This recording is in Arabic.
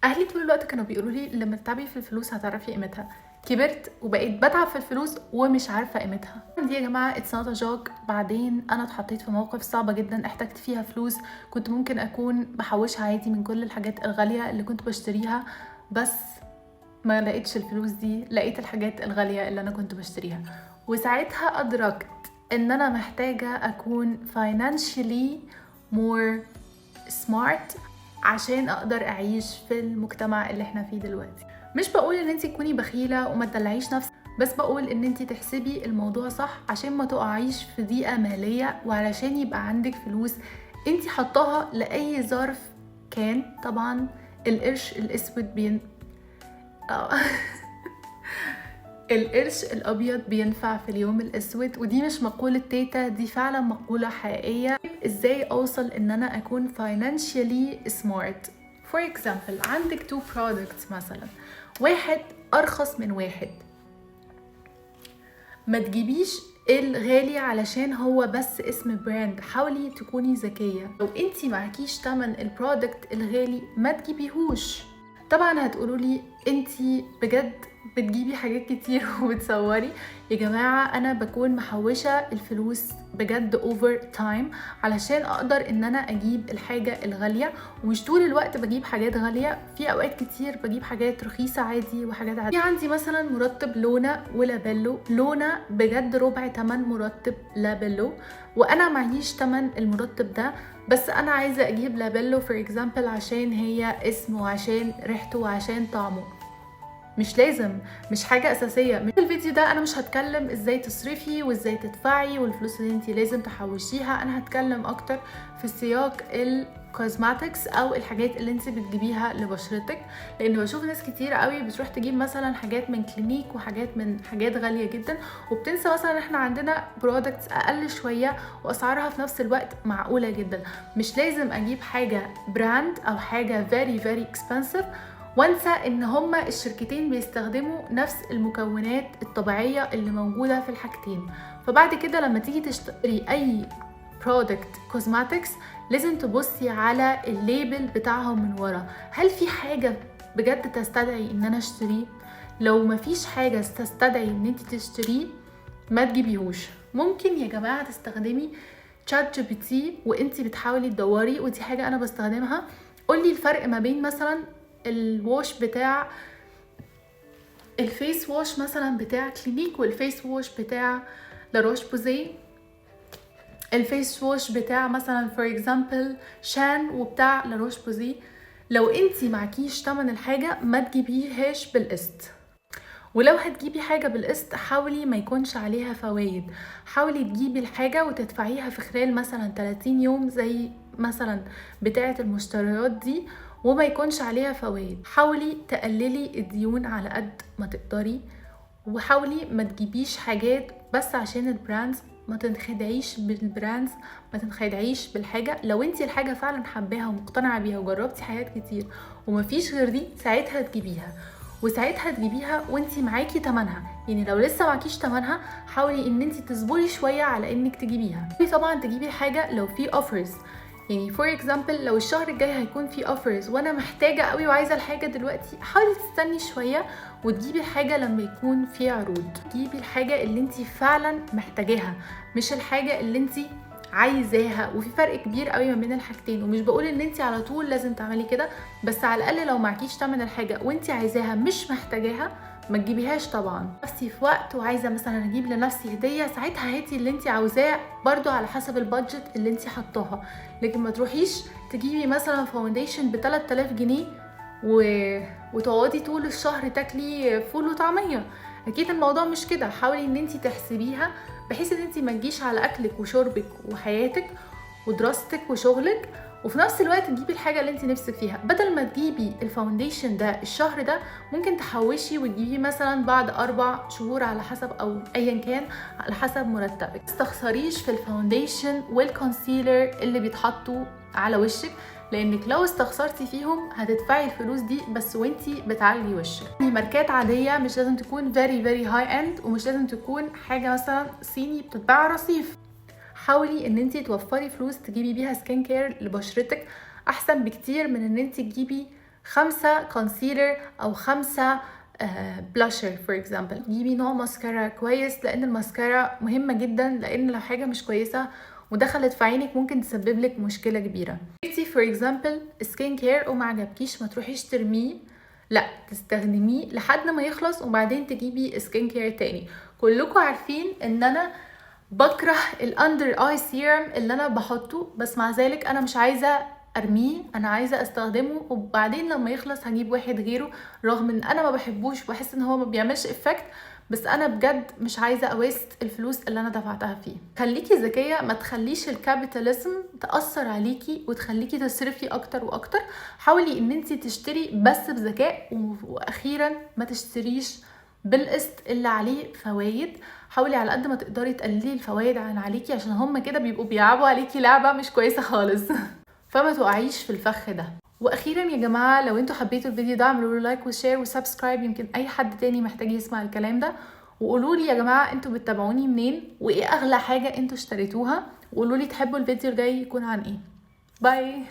اهلي طول الوقت كانوا بيقولوا لي لما تتعبي في الفلوس هتعرفي قيمتها. كبرت وبقيت بتعب في الفلوس ومش عارفه قيمتها. دي يا جماعه اتس نوت ا جوك. بعدين انا اتحطيت في موقف صعبه جدا، احتجت فيها فلوس كنت ممكن اكون بحوشها عادي من كل الحاجات الغاليه اللي كنت بشتريها، بس ما لقيتش الفلوس دي، لقيت الحاجات الغاليه اللي انا كنت بشتريها. وساعتها ادركت ان انا محتاجه اكون financially more smart عشان اقدر اعيش في المجتمع اللي احنا فيه دلوقتي. مش بقول ان انت تكوني بخيلة وما تدلعيش نفسك، بس بقول ان انت تحسبي الموضوع صح عشان ما تقعيش في ضيقة مالية، وعلشان يبقى عندك فلوس انت حطاها لأي ظرف كان. طبعا القرش الاسود القرش الابيض بينفع في اليوم الاسود، ودي مش مقولة تيتا، دي فعلا مقولة حقيقية. ازاي اوصل ان انا اكون financially smart؟ for example عندك two products مثلا، واحد ارخص من واحد، ما تجيبيش الغالي علشان هو بس اسم براند. حاولي تكوني ذكية، لو انتي معكيش تمن البرودكت الغالي ما تجيبيهوش. طبعا هتقولولي انتي بجد بتجيبي حاجات كتير وبتصوري. يا جماعة انا بكون محوشة الفلوس بجد اوفر تايم علشان اقدر ان انا اجيب الحاجة الغالية، ومش طول الوقت بجيب حاجات غالية، في اوقات كتير بجيب حاجات رخيصة عادي وحاجات عادية. في عندي مثلا مرطب لونا ولابيلو. لونا بجد ربع تمن مرطب لابيلو، وانا معيش تمن المرطب ده، بس انا عايزة اجيب لابيلو فور اكزامبل عشان هي اسمه وعشان ريحته وعشان طعمه. مش لازم، مش حاجة أساسية. في الفيديو ده أنا مش هتكلم إزاي تصرفي وإزاي تدفعي والفلوس اللي انتي لازم تحوشيها، أنا هتكلم أكتر في سياق الكوزماتكس أو الحاجات اللي انتي بتجيبيها لبشرتك. لأن بشوف ناس كتير قوي بتروح تجيب مثلا حاجات من كلينيك وحاجات من حاجات غالية جدا، وبتنسى مثلا احنا عندنا برودكتس أقل شوية وأسعارها في نفس الوقت معقولة جدا. مش لازم أجيب حاجة براند أو حاجة very very expensive وانسى ان هما الشركتين بيستخدموا نفس المكونات الطبيعية اللي موجودة في الحاجتين. فبعد كده لما تيجي تشتري اي product cosmetics لازم تبصي على الليبل بتاعهم من ورا، هل في حاجة بجد تستدعي ان انا اشتريه؟ لو مفيش حاجة تستدعي ان انت تشتريه ما تجيبيهوش. ممكن يا جماعة تستخدمي تشات جي بي تي وانت بتحاولي تدوري، ودي حاجة انا بستخدمها. قولي الفرق ما بين مثلا الواش بتاع الفيس واش مثلا بتاع كلينيك والفيس واش بتاع لاروش بوزي، الفيس واش بتاع مثلا فور اكزامبل شان وبتاع لاروش بوزي. لو انتي معكيش تمن الحاجة ما تجيبيهاش بالقسط، ولو هتجيبي حاجة بالقسط حاولي ما يكونش عليها فوائد. حاولي تجيبي الحاجة وتدفعيها في خلال مثلا 30 يوم زي مثلا بتاعة المشتريات دي، وما يكونش عليها فوائد. حاولي تقللي الديون على قد ما تقدري، وحاولي ما تجيبيش حاجات بس عشان البراندز. ما تنخدعيش بالبراندز، ما تنخدعيش بالحاجة. لو انتي الحاجة فعلا حباها ومقتنعة بيها وجربتي حاجات كتير ومفيش غير دي، ساعتها تجيبيها، وساعتها تجيبيها وانتي معاكي تمنها. يعني لو لسه معكيش تمنها حاولي ان انتي تصبري شوية على انك تجيبيها. طبعا تجيبي حاجة لو في اوفرز، يعني فور اكزامبل لو الشهر الجاي هيكون في اوفرز وانا محتاجه قوي وعايزه الحاجه دلوقتي، حاولي تستني شويه وتجيبي الحاجه لما يكون في عروض. جيبي الحاجه اللي انت فعلا محتاجاها، مش الحاجه اللي انت عايزاها. وفي فرق كبير قوي ما بين الحاجتين، ومش بقول ان انت على طول لازم تعملي كده، بس على الاقل لو معكيش تمن الحاجه وانت عايزاها مش محتاجاها ما تجيبيهاش. طبعا نفسي في وقت وعايزه مثلا اجيب لنفسي هديه، ساعتها هاتي اللي انت عاوزاه برضو على حسب البادجت اللي انت حطاها. لكن ما تروحيش تجيبي مثلا فاونديشن ب 3000 جنيه وتقعدي طول الشهر تاكلي فول وطعميه. اكيد الموضوع مش كده. حاولي ان انت تحسبيها بحيث ان انت ما تجيش على اكلك وشربك وحياتك ودراستك وشغلك، وفي نفس الوقت تجيبي الحاجه اللي انت نفسك فيها. بدل ما تجيبي الفاونديشن ده الشهر ده، ممكن تحوشي وتجيبي مثلا بعد 4 شهور على حسب، او ايا كان على حسب مرتبك. متستخسريش في الفاونديشن والكونسيلر اللي بيتحطوا على وشك، لانك لو استخسرتي فيهم هتدفعي الفلوس دي بس وانتي بتعالجي وشك. يعني ماركات عاديه، مش لازم تكون very very high end، ومش لازم تكون حاجه مثلا صيني بتتباع رصيف. حاولي ان انتي توفري فلوس تجيبي بيها سكين كير لبشرتك، احسن بكتير من ان انتي تجيبي 5 كونسيلر او 5 بلاشر فور اكزامبل. جيبي نوع ماسكارا كويس، لان الماسكارا مهمه جدا، لان لو حاجه مش كويسه ودخلت في عينك ممكن تسبب لك مشكله كبيره. فور اكزامبل سكين كير وما عجبكيش ما تروحيش ترميه، لا تستخدميه لحد ما يخلص وبعدين تجيبي سكين كير تاني. كلكم عارفين ان انا بكره الاندر اي سيرم اللي انا بحطه، بس مع ذلك انا مش عايزه ارميه، انا عايزه استخدمه وبعدين لما يخلص هجيب واحد غيره، رغم ان انا ما بحبوش وبحس ان هو ما بيعملش افكت، بس انا بجد مش عايزه اويست الفلوس اللي انا دفعتها فيه. خليكي ذكيه، ما تخليش الكابيتاليزم تاثر عليكي وتخليكي تصرفي اكتر واكتر. حاولي ان انت تشتري بس بذكاء، واخيرا ما تشتريش بالقسط اللي عليه فوايد. حاولي على قد ما تقدري تقللي الفوايد عن عليكي، عشان هم كده بيبقوا بيلعبوا عليكي لعبه مش كويسه خالص. فما تقعيش في الفخ ده. واخيرا يا جماعه، لو انتوا حبيتوا الفيديو ده اعملوا له لايك وشير وسبسكرايب، يمكن اي حد تاني محتاج يسمع الكلام ده. وقولوا لي يا جماعه انتوا بتتابعوني منين، وايه اغلى حاجه انتوا اشتريتوها، وقولوا لي تحبوا الفيديو الجاي يكون عن ايه. باي.